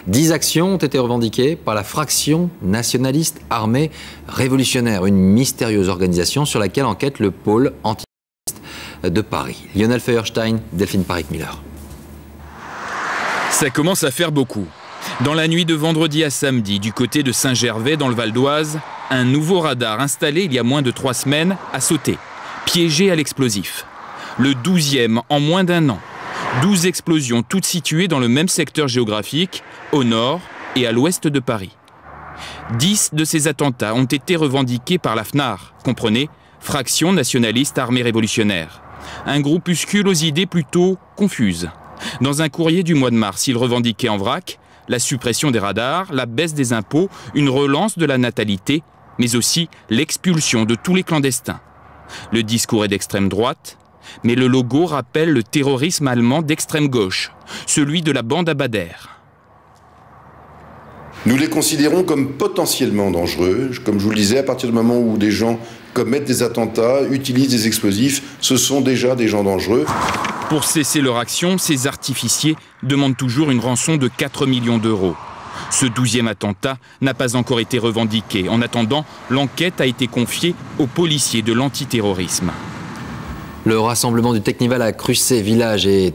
10 actions ont été revendiquées par la fraction nationaliste armée révolutionnaire, une mystérieuse organisation sur laquelle enquête le pôle antiterroriste de Paris. Lionel Feuerstein, Delphine Paric-Miller. Ça commence à faire beaucoup. Dans la nuit de vendredi à samedi, du côté de Saint-Gervais dans le Val d'Oise, un nouveau radar installé il y a moins de 3 semaines a sauté, piégé à l'explosif. Le 12e en moins d'un an. 12 explosions, toutes situées dans le même secteur géographique, au nord et à l'ouest de Paris. 10 de ces attentats ont été revendiqués par la FNAR, comprenez, Fraction nationaliste armée révolutionnaire. Un groupuscule aux idées plutôt confuses. Dans un courrier du mois de mars, il revendiquait en vrac la suppression des radars, la baisse des impôts, une relance de la natalité, mais aussi l'expulsion de tous les clandestins. Le discours est d'extrême droite, mais le logo rappelle le terrorisme allemand d'extrême gauche, celui de la bande à Bader. Nous les considérons comme potentiellement dangereux. Comme je vous le disais, à partir du moment où des gens commettent des attentats, utilisent des explosifs, ce sont déjà des gens dangereux. Pour cesser leur action, ces artificiers demandent toujours une rançon de 4 millions d'euros. Ce 12e attentat n'a pas encore été revendiqué. En attendant, l'enquête a été confiée aux policiers de l'antiterrorisme. Le rassemblement du Teknival à Crussey Village est